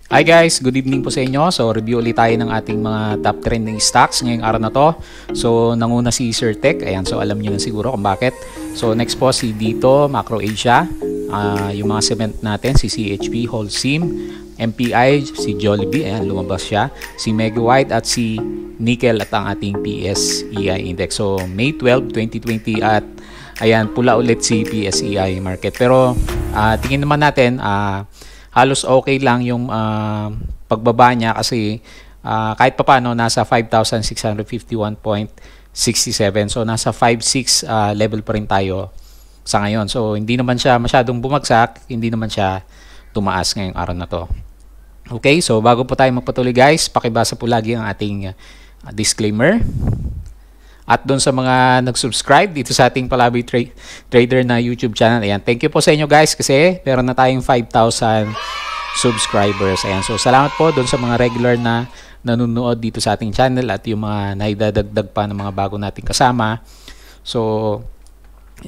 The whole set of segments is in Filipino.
Hi guys, good evening po sa inyo. So review ulit tayo ng ating mga top trending stocks ngayong araw na to. So nanguna si Certec, ayan, so alam niyo na siguro kung bakit. So next po si Dito, Macro Asia, yung mga cement natin, si CHP, Holcim, MPI, si Jollibee, ayan, lumabas siya, si Mega White at si Nickel at ang ating PSEI Index. So May 12, 2020 at ayan, pula ulit si PSEI market. Pero tingin naman natin, halos okay lang yung pagbaba niya kasi kahit papano nasa 5,651.67. So nasa 5.6 level pa rin tayo sa ngayon. So hindi naman siya masyadong bumagsak, hindi naman siya tumaas ngayong araw na to. Okay, so bago po tayo magpatuloy guys, pakibasa po lagi ang ating disclaimer. At doon sa mga nag-subscribe dito sa ating Palaboy Trader na YouTube channel, ayan, thank you po sa inyo guys kasi meron na tayong 5,000 subscribers. Ayan, so salamat po doon sa mga regular na nanonood dito sa ating channel at yung mga naidadagdag pa ng mga bago nating kasama. So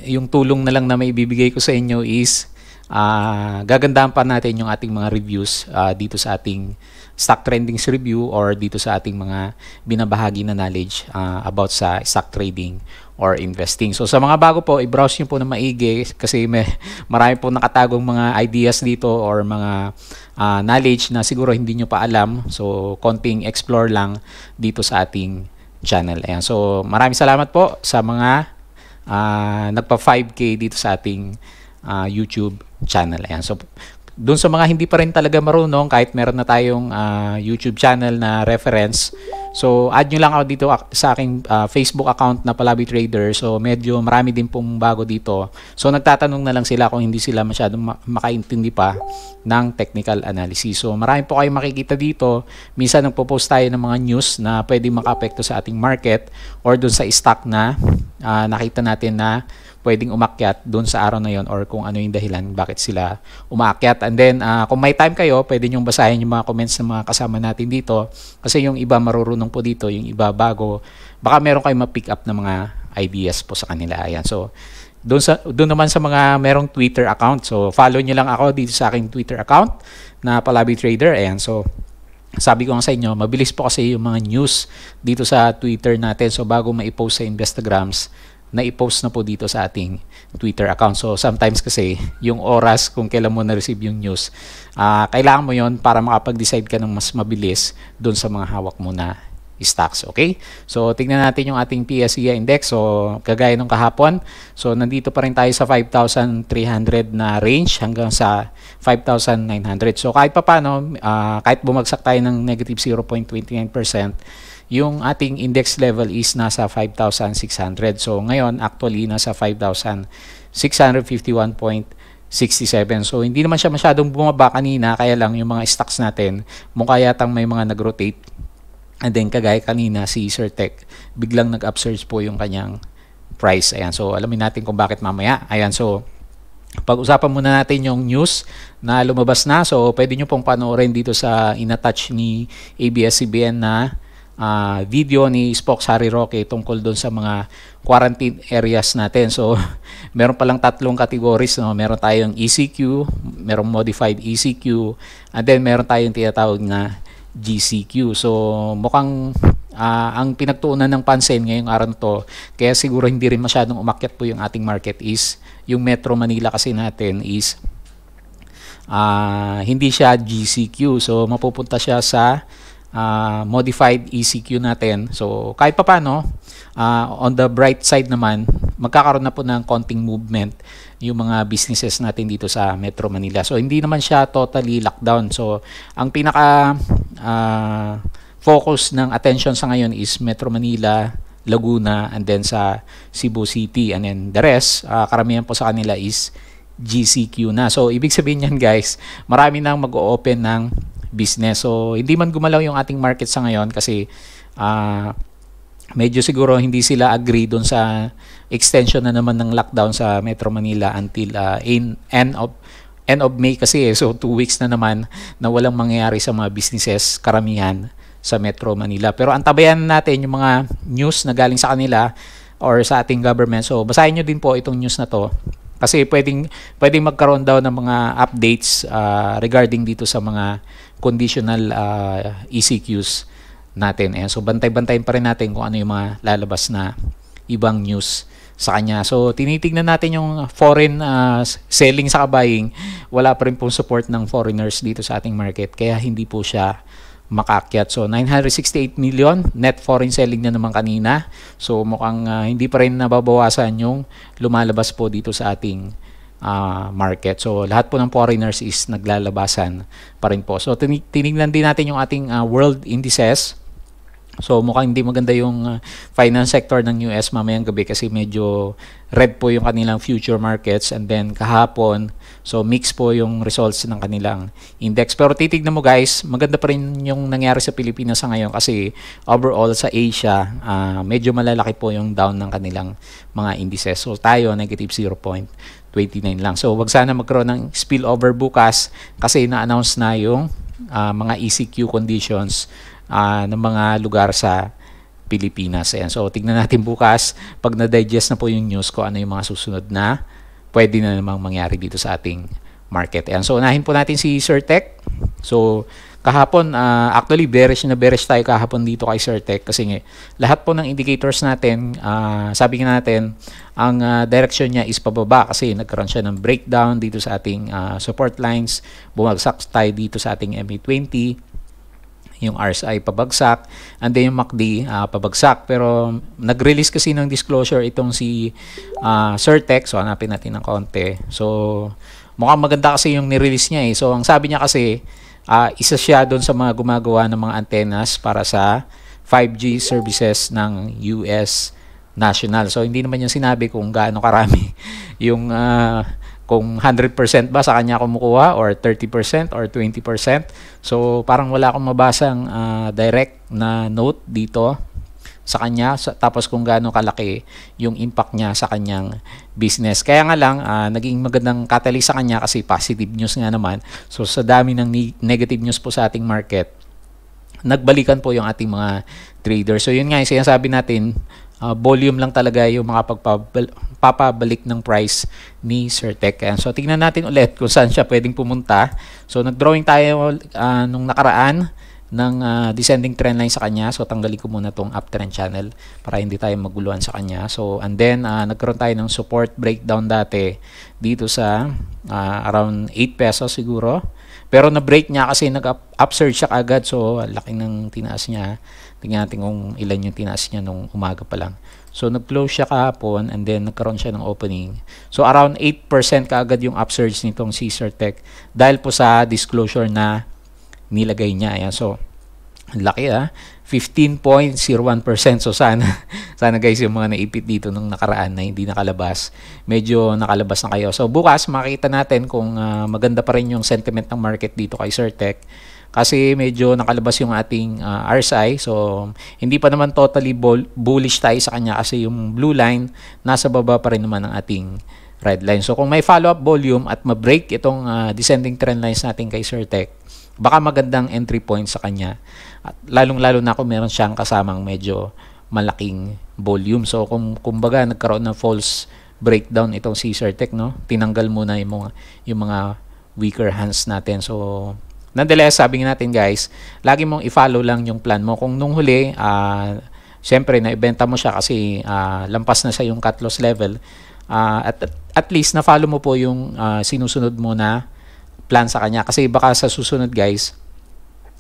yung tulong na lang na may ibibigay ko sa inyo is gagandahan pa natin yung ating mga reviews dito sa ating stock trendings review or dito sa ating mga binabahagi na knowledge about sa stock trading or investing. So sa mga bago po, i-browse nyo po na maigi kasi marami po nakatagong mga ideas dito or mga knowledge na siguro hindi nyo pa alam. So konting explore lang dito sa ating channel. Ayan. So maraming salamat po sa mga nagpa 5K dito sa ating YouTube channel. Ayan. So doon sa mga hindi pa rin talaga marunong, kahit meron na tayong YouTube channel na reference, so add nyo lang ako dito sa aking Facebook account na Palaboy Trader. So medyo marami din pong bago dito. So nagtatanong na lang sila kung hindi sila masyadong makaintindi pa ng technical analysis. So marami po kayong makikita dito. Minsan nagpo-post tayo ng mga news na pwedeng maka-apekto sa ating market or doon sa stock na nakita natin na pwedeng umakyat doon sa araw na yon or kung ano yung dahilan bakit sila umakyat. And then kung may time kayo, pwede nyo basahin yung mga comments ng mga kasama natin dito kasi yung iba marurunong po dito, yung iba bago, baka meron kayong ma-pick up na mga ideas po sa kanila. Ayan. So doon naman sa mga merong Twitter account, so follow nyo lang ako dito sa aking Twitter account na Palaboy Trader. Ayan. So sabi ko nga sa inyo, mabilis po kasi yung mga news dito sa Twitter natin. So bago ma-post sa Instagrams, na-i-post na po dito sa ating Twitter account. So sometimes kasi yung oras kung kailan mo na-receive yung news, kailangan mo yon para makapag-decide ka ng mas mabilis doon sa mga hawak mo na stocks. Okay? So tingnan natin yung ating PSEI Index. So kagaya nung kahapon, so nandito pa rin tayo sa 5,300 na range hanggang sa 5,900. So kahit pa paano, kahit bumagsak tayo ng negative 0.29%, yung ating index level is nasa 5,600. So ngayon actually nasa 5,651.67. So hindi naman siya masyadong bumaba kanina, kaya lang yung mga stocks natin mukha yatang may mga nag-rotate. And then kagaya kanina si Certec, biglang nag-upsurge po yung kanyang price. Ayan, so alamin natin kung bakit mamaya. Ayan, so pag-usapan muna natin yung news na lumabas na. So pwede nyo pong panoorin dito sa inattach ni ABS-CBN na video ni Spokes Harry Roque tungkol doon sa mga quarantine areas natin. So meron palang tatlong categories, no? Meron tayong ECQ, merong modified ECQ, and then meron tayong tinatawag na GCQ. So mukhang ang pinagtuunan ng pansin ngayong araw na to, kaya siguro hindi rin masyadong umakyat po yung ating market, is yung Metro Manila kasi natin is hindi siya GCQ. So mapupunta siya sa modified ECQ natin. So kahit pa paano, on the bright side naman, magkakaroon na po ng konting movement yung mga businesses natin dito sa Metro Manila. So hindi naman siya totally lockdown. So ang pinaka focus ng attention sa ngayon is Metro Manila, Laguna, and then sa Cebu City, and then the rest, karamihan po sa kanila is GCQ na. So ibig sabihin yan guys, marami nang mag-o-open ng business. So hindi man gumalaw yung ating market sa ngayon kasi medyo siguro hindi sila agree doon sa extension na naman ng lockdown sa Metro Manila until end of May kasi. So 2 weeks na naman na walang mangyayari sa mga businesses, karamihan sa Metro Manila. Pero antabayan natin yung mga news na galing sa kanila or sa ating government. So basahin nyo din po itong news na to Kasi pwedeng magkaroon daw ng mga updates regarding dito sa mga conditional ECQs natin. Ayan. So bantay-bantayin pa rin natin kung ano yung mga lalabas na ibang news sa kanya. So tinitingnan natin yung foreign selling sa buying. Wala pa rin pong support ng foreigners dito sa ating market, kaya hindi po siya makaakyat. So 968 million net foreign selling na naman kanina. So mukhang hindi pa rin nababawasan yung lumalabas po dito sa ating market. So lahat po ng foreigners is naglalabasan pa rin po. So tinignan din natin yung ating world indices. So mukhang hindi maganda yung finance sector ng US mamayang gabi kasi medyo red po yung kanilang future markets, and then kahapon so mix po yung results ng kanilang index. Pero titignan mo guys, maganda pa rin yung nangyari sa Pilipinas sa ngayon kasi overall sa Asia medyo malalaki po yung down ng kanilang mga indices. So tayo negative 0.29 lang. So wag sana magkaroon ng spillover bukas kasi na-announce na yung mga ECQ conditions ng mga lugar sa Pilipinas. Ayan. So tignan natin bukas pag na-digest na po yung news ko ano yung mga susunod na pwede na namang mangyari dito sa ating market. Ayan. So unahin po natin si Certec. So kahapon actually bearish tayo kahapon dito kay Certec kasi lahat po ng indicators natin sabi nga natin ang direction niya is pababa kasi nagkaroon siya ng breakdown dito sa ating support lines. Bumagsak tayo dito sa ating MA20, yung RSI pabagsak, and then yung MACD pabagsak. Pero nag-release kasi ng disclosure itong si Certec. So hanapin natin ng konti. So mukhang maganda kasi yung ni-release niya So ang sabi niya kasi isa siya doon sa mga gumagawa ng mga antennas para sa 5G services ng US National. So hindi naman yung sinabi kung gaano karami yung kung 100% ba sa kanya kumukuha or 30% or 20%. So parang wala akong mabasang direct na note dito sa kanya, tapos kung gaano kalaki yung impact niya sa kanyang business. Kaya nga lang naging magandang catalyst sa kanya kasi positive news nga naman. So sa dami ng negative news po sa ating market, nagbalikan po yung ating mga traders. So yun nga yung sinasabi natin, volume lang talaga yung mga papabalik ng price ni Certec. So tingnan natin ulit kung saan siya pwedeng pumunta. So nag-drawing tayo nung nakaraan ng descending trend line sa kanya. So tanggalin ko muna tong uptrend channel para hindi tayo maguluhan sa kanya. So and then nagkaroon tayo ng support breakdown dati dito sa around 8 pesos siguro. Pero na-break niya kasi nag-upsurge siya agad. So laki ng tinaas niya. Tingnan natin kung ilan yung tinaas niya nung umaga pa lang. So nag-close siya kahapon and then nagkaroon siya ng opening. So around 8% kaagad yung upsurge nitong si Certec dahil po sa disclosure na nilagay niya. Ayan. So laki 15.01%. So sana guys yung mga naipit dito nung nakaraan na hindi nakalabas, medyo nakalabas na kayo. So bukas makita natin kung maganda pa rin yung sentiment ng market dito kay Certec. Kasi medyo nakalabas yung ating RSI. So hindi pa naman totally bullish tayo sa kanya kasi yung blue line nasa baba pa rin naman ng ating red line. So kung may follow-up volume at ma-break itong descending trend lines natin kay Certec, baka magandang entry point sa kanya. At lalong-lalo na kung meron siyang kasamang medyo malaking volume. So kumbaga nagkaroon ng false breakdown itong si Certec, no? Tinanggal muna yung mga weaker hands natin. So nonetheless, sabi natin guys, lagi mong i-follow lang yung plan mo. Kung nung huli, syempre naibenta mo siya kasi lampas na sa yung cut loss level, at least na-follow mo po yung sinusunod mo na plan sa kanya. Kasi baka sa susunod guys,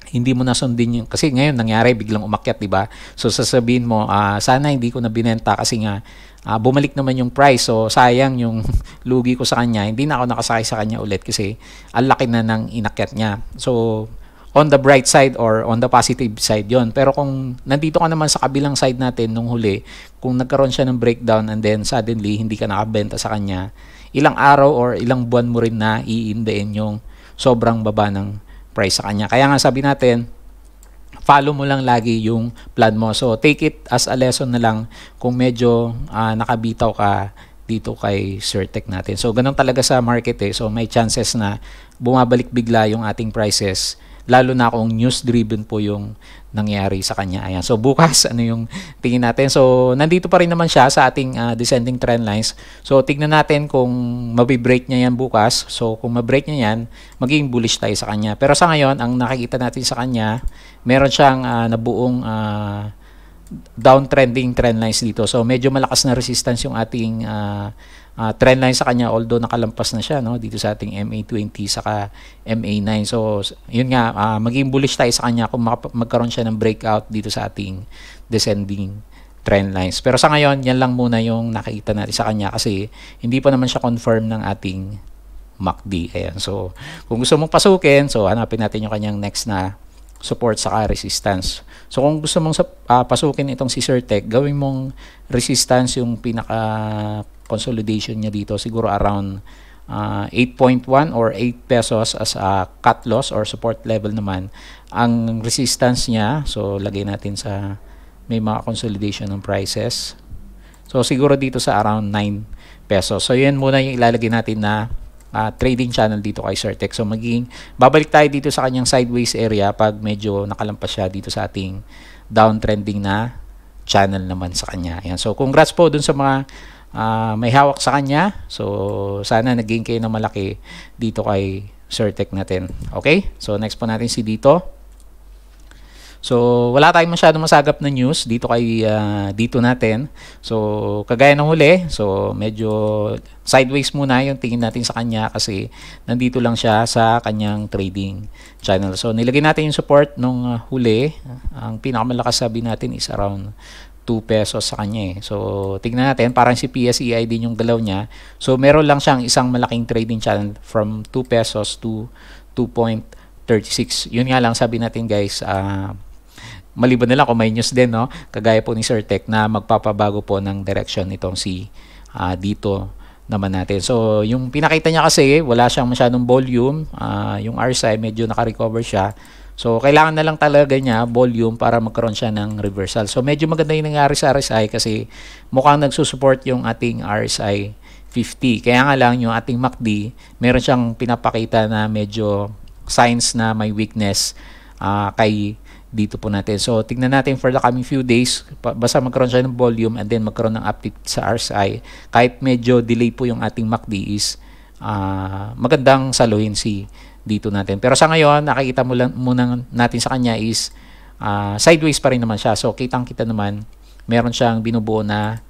hindi mo nasundin yung, kasi ngayon nangyari biglang umakyat, di ba? So sasabihin mo, sana hindi ko na binenta kasi nga bumalik naman yung price. So sayang yung lugi ko sa kanya. Hindi na ako nakasakay sa kanya ulit kasi ang laki na ng inakyat niya. So on the bright side or on the positive side yon. Pero kung nandito ka naman sa kabilang side natin nung huli, kung nagkaroon siya ng breakdown and then suddenly hindi ka nakabenta sa kanya, ilang araw or ilang buwan mo rin na iindayin yung sobrang baba ng price sa kanya. Kaya nga sabi natin, follow mo lang lagi yung plan mo. So take it as a lesson na lang kung medyo nakabitaw ka dito kay Certec natin. So ganun talaga sa market So may chances na bumabalik bigla yung ating prices lalo na kung news driven po yung nangyari sa kanya. Ayan. So bukas ano yung tingin natin. So nandito pa rin naman siya sa ating descending trend lines. So tignan natin kung mabi-break niya yan bukas. So kung ma-break niya yan, magiging bullish tayo sa kanya. Pero sa ngayon, ang nakikita natin sa kanya, meron siyang nabuong downtrending trend lines dito. So medyo malakas na resistance yung ating trend line sa kanya, although nakalampas na siya, no, dito sa ating MA20 saka MA9. So yun nga, maging bullish tayo sa kanya kung magkaroon siya ng breakout dito sa ating descending trend lines. Pero sa ngayon, yan lang muna yung nakikita natin sa kanya kasi hindi pa naman siya confirm ng ating MACD. Ayan. So kung gusto mong pasukin, so hanapin natin yung kanyang next na support saka resistance. So kung gusto mong pasukin itong si Certec, gawin mong resistance yung pinaka consolidation niya dito, siguro around 8.1 or 8 pesos as a cut loss or support level naman. Ang resistance niya, so lagay natin sa may mga consolidation ng prices. So siguro dito sa around 9 pesos. So yan muna yung ilalagay natin na trading channel dito kay Certec. So babalik tayo dito sa kanyang sideways area pag medyo nakalampas siya dito sa ating downtrending na channel naman sa kanya. Ayan. So congrats po dun sa mga may hawak sa kanya. So sana naging kayo na malaki dito kay Certec natin. Okay? So next po natin si dito. So wala tayong masyadong masagap na news dito kay dito natin. So kagaya ng huli, so medyo sideways muna yung tingin natin sa kanya kasi nandito lang siya sa kanyang trading channel. So nilagay natin yung support nung huli. Ang pinakamalakas sabi natin is around 2 pesos sa kanya eh. So tingnan natin, parang si PSEI din yung galaw niya. So meron lang siyang isang malaking trading channel from 2 pesos to 2.36. Yun nga lang sabi natin guys, maliban na lang kung may news din, no? Kagaya po ni Certec na magpapabago po ng direction nitong si dito naman natin. So yung pinakita niya kasi wala siyang masyadong volume, yung RSI medyo naka-recover siya. So kailangan na lang talaga niya volume para magkaroon siya ng reversal. So medyo maganda yung nangyari sa RSI kasi mukhang nagsusupport yung ating RSI 50. Kaya nga lang yung ating MACD, meron siyang pinapakita na medyo signs na may weakness kay dito po natin. So tignan natin for the coming few days, basta magkaroon siya ng volume and then magkaroon ng update sa RSI, kahit medyo delay po yung ating MACD is magandang saluhin si dito natin. Pero sa ngayon, nakikita mo lang muna natin sa kanya is sideways pa rin naman siya. So kitang-kita naman, meron siyang binubuo na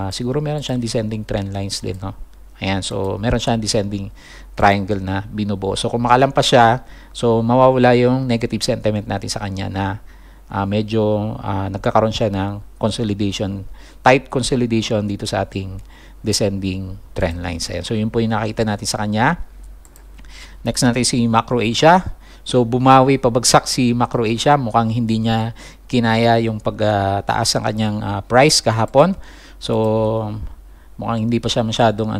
siguro meron siyang descending trend lines din, no? Ayan, so meron siyang descending triangle na binubuo. So kung makalampas siya, so mawawala yung negative sentiment natin sa kanya na medyo nagkakaroon siya ng consolidation, tight consolidation dito sa ating descending trend lines. Ayan, so yun po yung nakita natin sa kanya. Next natin si Macro Asia. So bumawi, pabagsak si Macro Asia. Mukhang hindi niya kinaya yung pagtaas ng kanyang price kahapon. So mukhang hindi pa siya masyadong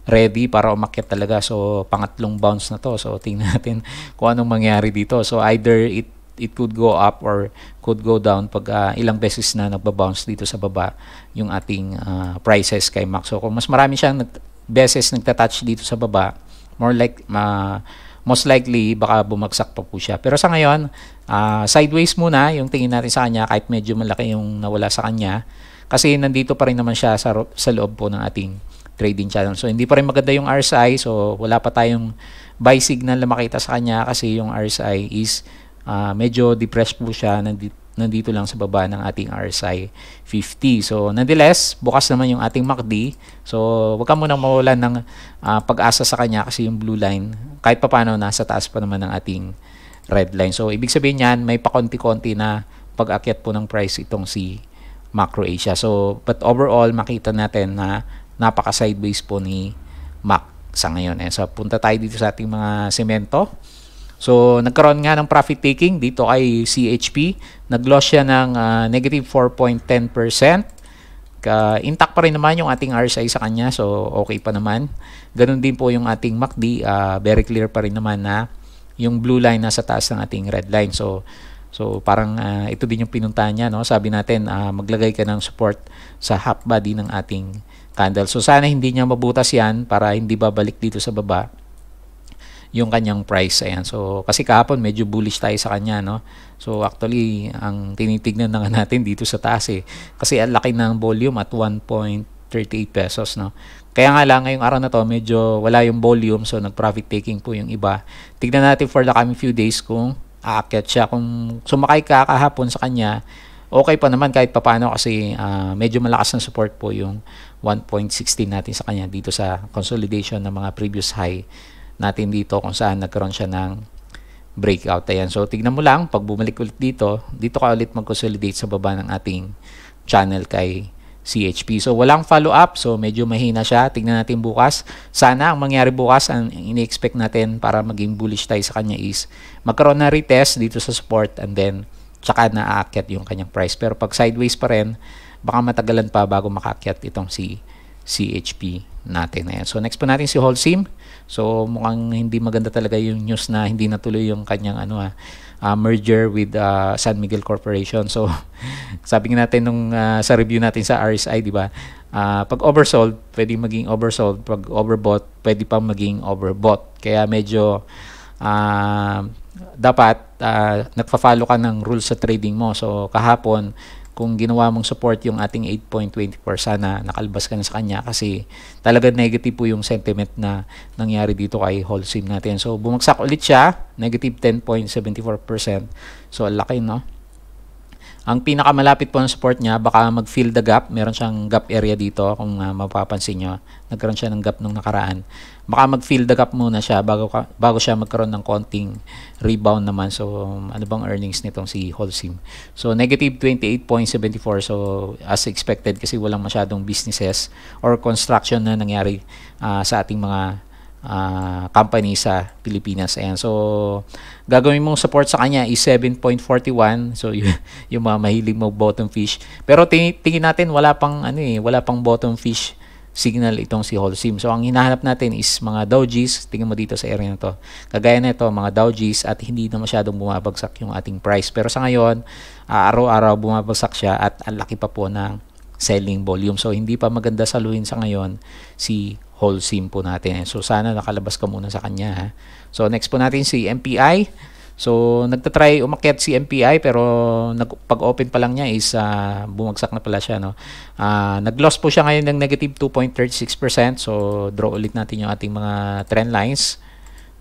ready para umakyat talaga. So pangatlong bounce na to. So tingnan natin kung anong mangyari dito. So either it could go up or could go down pag ilang beses na nagba-bounce dito sa baba yung ating prices kay Mac. So kung mas marami siyang beses nagta-touch dito sa baba, most likely baka bumagsak pa po siya. Pero sa ngayon, sideways muna yung tingin natin sa kanya kahit medyo malaki yung nawala sa kanya kasi nandito pa rin naman siya sa loob po ng ating trading channel. So hindi pa rin maganda yung RSI, so wala pa tayong buy signal na makita sa kanya kasi yung RSI is medyo depressed po siya, nandito lang sa baba ng ating RSI 50. So nonetheless, bukas naman yung ating MACD. So wag ka munang mawalan ng pag-asa sa kanya kasi yung blue line kahit papaano nasa taas pa naman ng ating red line. So ibig sabihin niyan, may pakonti-konti na pag-akyat po ng price itong si Macro Asia. So but overall, makita natin na napaka-sideways po ni MAC sa ngayon. So punta tayo dito sa ating mga semento. So nagkaroon nga ng profit taking dito kay CHP. Nag-loss siya ng negative 4.10%. Intact pa rin naman yung ating RSI sa kanya. So okay pa naman. Ganun din po yung ating MACD. Very clear pa rin naman na yung blue line nasa taas ng ating red line. So parang ito din yung pinuntahan niya, no? Sabi natin maglagay ka ng support sa half body ng ating candle. So sana hindi niya mabutas yan para hindi babalik dito sa baba yung kanyang price. Ayan. So, kasi kahapon medyo bullish tayo sa kanya, no? So, actually, ang tinitignan na nga natin dito sa taas kasi ang laki ng volume at 1.38 pesos, no? Kaya nga lang, ngayong araw na to, medyo wala yung volume, so nag-profit taking po yung iba. Tignan natin for the coming few days kung aakyat siya. Kung sumakay ka kahapon sa kanya, okay pa naman kahit papano kasi medyo malakas ng support po yung 1.16 natin sa kanya dito sa consolidation ng mga previous high natin dito kung saan nagkaroon siya ng breakout. Ayan. So, tignan mo lang, pag bumalik ulit dito ka ulit mag-consolidate sa baba ng ating channel kay CHP. So, walang follow-up. So, medyo mahina siya. Tignan natin bukas. Sana ang mangyari bukas, ang ini-expect natin para maging bullish tayo sa kanya is magkaroon na retest dito sa support and then tsaka na aakyat yung kanyang price. Pero pag sideways pa rin, baka matagalan pa bago makaakyat itong si CHP natin. Ayan. So, next po natin si Holcim. So, mukhang hindi maganda talaga yung news na hindi natuloy yung kanyang merger with San Miguel Corporation. So, sabi nga natin nung sa review natin sa RSI, di ba? Pag oversold, pwede maging oversold. Pag overbought, pwede pa maging overbought. Kaya medyo dapat nagfa-follow ka ng rules sa trading mo. So, kahapon, kung ginawa mong support yung ating 8.24, sana nakalabas ka na sa kanya kasi talaga negative po yung sentiment na nangyari dito kay Holcim natin. So, bumagsak ulit siya, negative 10.74%. So, ang laki, no? Ang pinakamalapit po ng support niya, baka mag-fill the gap. Meron siyang gap area dito kung mapapansin nyo. Nagkaroon siya ng gap nung nakaraan. Baka mag-fill the gap muna siya bago siya magkaroon ng konting rebound naman. So, ano bang earnings nitong si Holcim? So, negative 28.74. So, as expected kasi walang masyadong businesses or construction na nangyari sa ating mga company sa Pilipinas. Ayan. So, gagawin mong support sa kanya is 7.41. So, yung mga mahilig mo bottom fish. Pero tingin natin wala pang bottom fish signal itong si Holcim. So, ang hinahanap natin is mga dojis. Tingnan mo dito sa area na to. Kagaya na ito, mga dojis at hindi na masyadong bumabagsak yung ating price. Pero sa ngayon, araw-araw bumabagsak siya at ang laki pa po ng selling volume. So, hindi pa maganda saluhin sa ngayon si Holcim po natin. So, sana nakalabas ka muna sa kanya. Ha? So, next po natin si MPI. So, nagtatry umakyat si MPI pero pag-open pa lang niya is bumagsak na pala siya. No? Nag-loss po siya ngayon ng negative 2.36%. So, draw ulit natin yung ating mga trend lines.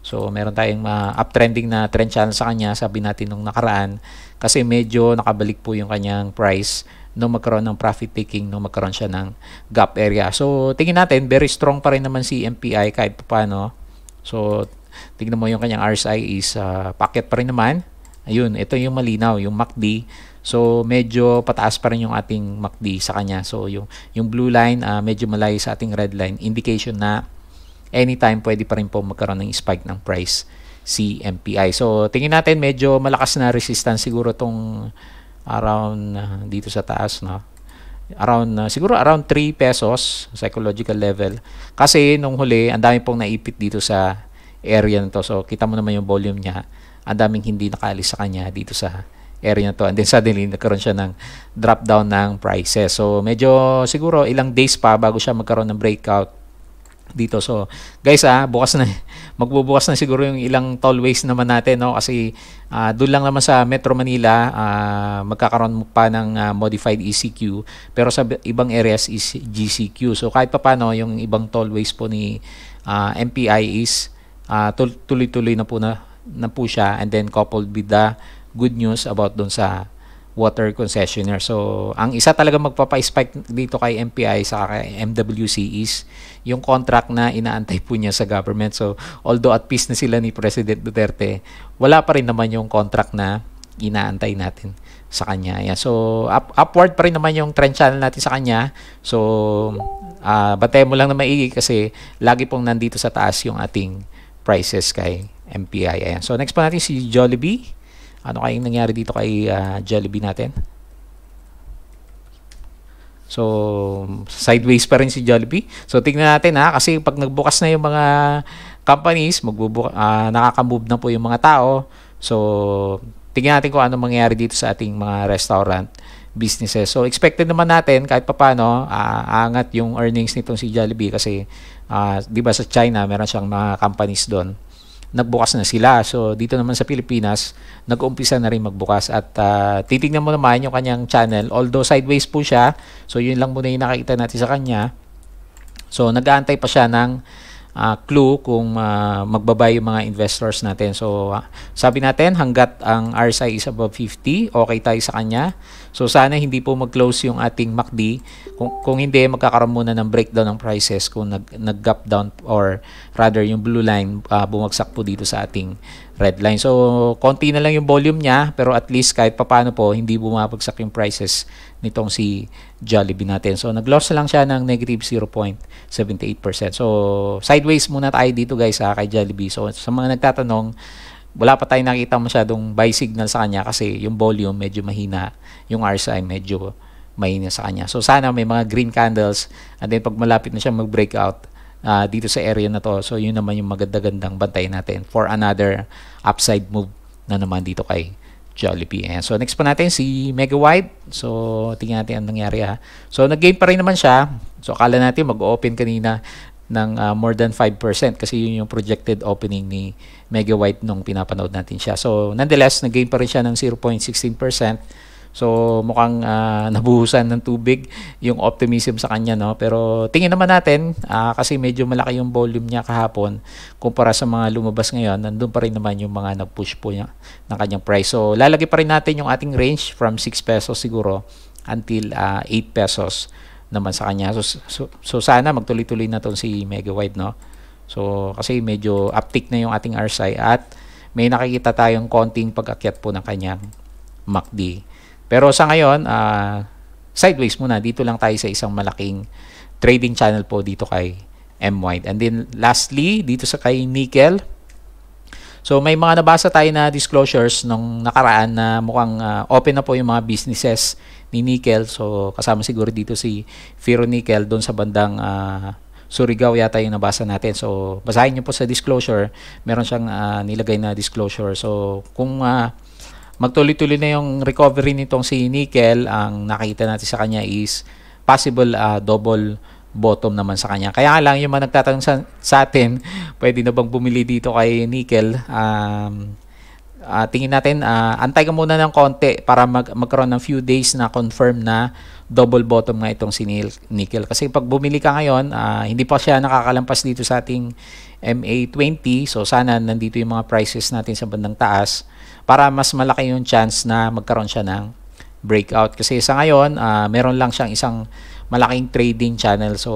So, meron tayong uptrending na trend channel sa kanya. Sabi natin nung nakaraan kasi medyo nakabalik po yung kanyang price nung magkaroon ng profit taking, nung magkaroon siya ng gap area. So, tingin natin, very strong pa rin naman si MPI kahit paano. So, tingnan mo yung kanyang RSI is packet pa rin naman. Ayun, ito yung malinaw, yung MACD. So, medyo pataas pa rin yung ating MACD sa kanya. So, yung blue line, medyo malayo sa ating red line. Indication na anytime pwede pa rin po magkaroon ng spike ng price si MPI. So, tingin natin, medyo malakas na resistance siguro tong around dito sa taas, no? Siguro around 3 pesos psychological level kasi nung huli ang dami pong naipit dito sa area na to. So kita mo naman yung volume niya, ang daming hindi nakaalis sa kanya dito sa area na to, and then suddenly nagkaroon siya ng drop down ng prices. So medyo siguro ilang days pa bago siya magkaroon ng breakout dito. So guys, bukas na magbubukas na siguro yung ilang tollways naman natin, no? Kasi doon lang naman sa Metro Manila magkakaroon pa ng modified ECQ, pero sa ibang areas is GCQ. So kahit papaano yung ibang tollways po ni MPI is tuloy-tuloy na po siya, and then coupled with the good news about doon sa water concessionaire. So, ang isa talaga magpapa-spike dito kay MPI sa kay MWC is yung contract na inaantay po niya sa government. So, although at peace na sila ni President Duterte, wala pa rin naman yung contract na inaantay natin sa kanya. Yeah. So, upward pa rin naman yung trend channel natin sa kanya. So, batayan mo lang na maigi kasi lagi pong nandito sa taas yung ating prices kay MPI. Ayan. So, next pa natin si Jollibee. Ano kayong nangyari dito kay Jollibee natin? So, sideways pa rin si Jollibee. So, tingnan natin kasi pag nagbukas na yung mga companies, nakaka-move na po yung mga tao. So, tingnan natin kung ano mangyayari dito sa ating mga restaurant businesses. So, expected naman natin kahit papano, aangat yung earnings nitong si Jollibee kasi, di ba sa China, meron siyang mga companies doon nagbukas na sila. So dito naman sa Pilipinas, nag-uumpisa na rin magbukas at titingnan mo naman yung kanyang channel. Although sideways po siya, so yun lang muna yung nakikita natin sa kanya. So nag-aantay pa siya ng clue kung magbaba yung mga investors natin. So sabi natin hanggat ang RSI is above 50, okay tayo sa kanya. So sana hindi po mag-close yung ating MACD. Kung hindi, magkakaroon muna ng breakdown ng prices kung nag-gap down or rather yung blue line bumagsak po dito sa ating red line. So konti na lang yung volume niya, pero at least kahit papano po hindi bumabagsak yung prices nitong si Jollibee natin. So nag-loss na lang siya ng negative 0.78%. So sideways muna tayo dito guys kay Jollibee. So sa mga nagtatanong, wala pa tayong nakita masyadong buy signal sa kanya kasi yung volume medyo mahina, yung RSI medyo mahina sa kanya. So sana may mga green candles and then pag malapit na siya mag-breakout dito sa area na to, so yun naman yung maganda-gandang bantay natin for another upside move na naman dito kay Jollibee. And so next pa natin si Mega White. So tingnan natin ang nangyari So nag-gain pa rin naman siya. So akala natin mag-open kanina ng more than 5% kasi yun yung projected opening ni Mega White nung pinapanood natin siya. So nonetheless, nag-gain pa rin siya ng 0.16%. So mukhang nabuhusan ng tubig yung optimism sa kanya, no? Pero tingin naman natin kasi medyo malaki yung volume niya kahapon kumpara sa mga lumabas ngayon, nandun pa rin naman yung mga nag-push po niya ng kanyang price. So lalagay pa rin natin yung ating range from 6 pesos siguro until 8 pesos naman sa kanya. So sana magtuloy-tuloy na to si Mega White, no? So kasi medyo uptick na yung ating RSI at may nakikita tayong konting pag-akyat po ng kanyang MACD. Pero sa ngayon, sideways muna. Dito lang tayo sa isang malaking trading channel po dito kay M-White. And then lastly, dito sa kay Nickel. So may mga nabasa tayo na disclosures nung nakaraan na mukhang open na po yung mga businesses ni Nickel. So kasama siguro dito si Firo Nickel doon sa bandang Surigao yata yung nabasa natin. So basahin nyo po sa disclosure. Meron siyang nilagay na disclosure. So kung magtuloy-tuloy na yung recovery nitong si Nickel, ang nakita natin sa kanya is possible double bottom naman sa kanya. Kaya lang yung mga nagtatanong sa atin, pwede na bang bumili dito kay Nickel? Tingin natin, antay ka muna ng konti para magkaroon ng few days na confirm na double bottom nga itong si Nickel. Kasi pag bumili ka ngayon, hindi pa siya nakakalampas dito sa ating MA20. So sana nandito yung mga prices natin sa bandang taas para mas malaki yung chance na magkaroon siya ng breakout. Kasi sa ngayon, meron lang siyang isang malaking trading channel. So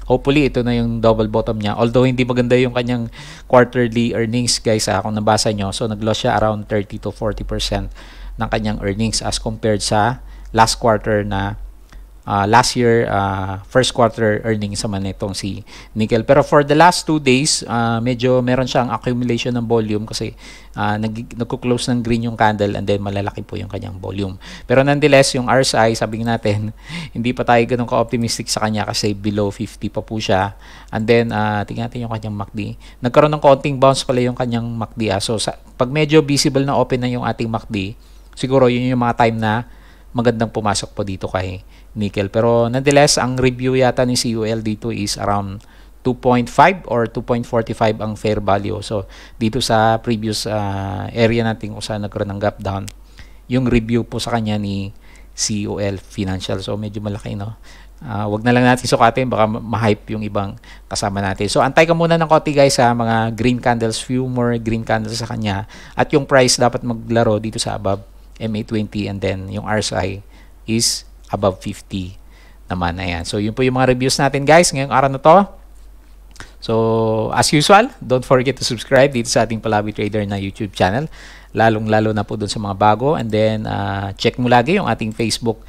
hopefully ito na yung double bottom niya. Although hindi maganda yung kanyang quarterly earnings guys, kung nabasa nyo. So nag-loss siya around 30 to 40% ng kanyang earnings as compared sa last quarter na last year first quarter earnings naman itong si Nickel. Pero for the last 2 days, medyo meron siyang accumulation ng volume kasi nagko-close ng green yung candle and then malalaki po yung kanyang volume. Pero nonetheless, yung RSI, sabi natin, hindi pa tayo ganun ka-optimistic sa kanya kasi below 50 pa po siya. And then, tingnan natin yung kanyang MACD. Nagkaroon ng konting bounce pala yung kanyang MACD. So, pag medyo visible na open na yung ating MACD, siguro yun yung mga time na magandang pumasok po dito kay Nickel. Pero nonetheless, ang review yata ni CUL dito is around 2.5 or 2.45 ang fair value. So dito sa previous area natin kung saan nagkaroon ng gap down, yung review po sa kanya ni CUL Financial. So medyo malaki, no? Wag na lang natin sukatin, baka ma-hype yung ibang kasama natin. So antay ka muna ng konti guys sa mga green candles, few more green candles sa kanya. At yung price dapat maglaro dito sa above MA20 and then yung RSI is above 50 naman. Ayan. So yun po yung mga reviews natin guys ngayong araw na to. So as usual, don't forget to subscribe dito sa ating Palabi Trader na YouTube channel. Lalong-lalo na po dun sa mga bago. And then check mo lagi yung ating Facebook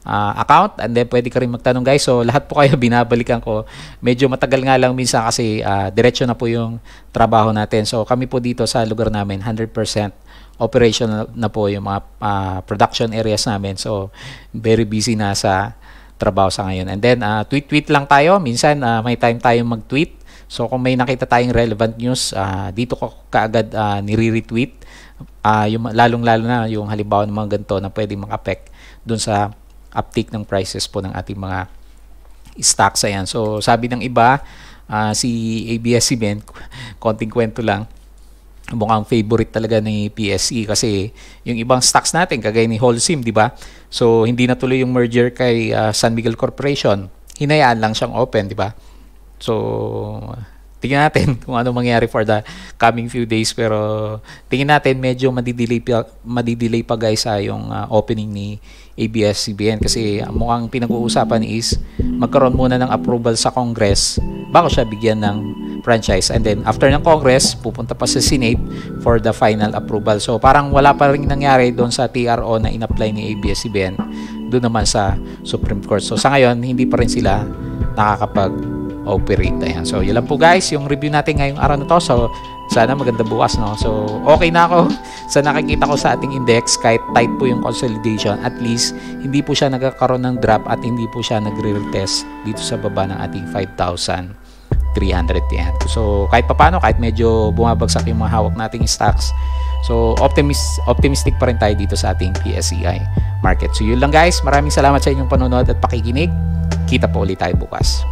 account and then pwede ka rin magtanong guys. So lahat po kayo binabalikan ko. Medyo matagal nga lang minsan kasi diretso na po yung trabaho natin. So kami po dito sa lugar namin 100% operational na po yung mga production areas namin. So very busy na sa trabaho sa ngayon. And then tweet lang tayo. Minsan may time tayong mag-tweet. So kung may nakita tayong relevant news, dito ko kaagad nire-retweet. Yung lalong-lalo na yung halimbawa ng mga ganito na pwedeng mag-affect dun sa uptick ng prices po ng ating mga stocks. Ayan. So sabi ng iba, si ABS-CBN, konting kwento lang, mukhang favorite talaga ni PSE kasi yung ibang stocks natin kagaya ni Holcim, di ba? So hindi natuloy yung merger kay San Miguel Corporation. Hinayaan lang siyang open, di ba? So tingnan natin kung ano mangyari for the coming few days, pero tingnan natin medyo madidelay pa guys yung opening ni ABS-CBN kasi mukhang pinag-uusapan is magkaroon muna ng approval sa Congress bago siya bigyan ng franchise, and then after ng Congress pupunta pa sa Senate for the final approval. So parang wala pa rin nangyari doon sa TRO na in-apply ni ABS-CBN doon naman sa Supreme Court. So sa ngayon hindi pa rin sila nakakapag-operate. Ayan. So yun lang po guys yung review natin ngayong araw na to. So sana maganda bukas, no? So okay na ako sa nakikita ko sa ating index. Kahit tight po yung consolidation, at least hindi po siya nagkakaroon ng drop at hindi po siya nagre-retest dito sa baba ng ating 5,300 yan. So kahit papano, kahit medyo bumabagsak yung mga hawak nating stocks, so optimistic pa rin tayo dito sa ating PSEI market. So yun lang guys, maraming salamat sa inyong panonood at pakikinig. Kita po ulit tayo bukas.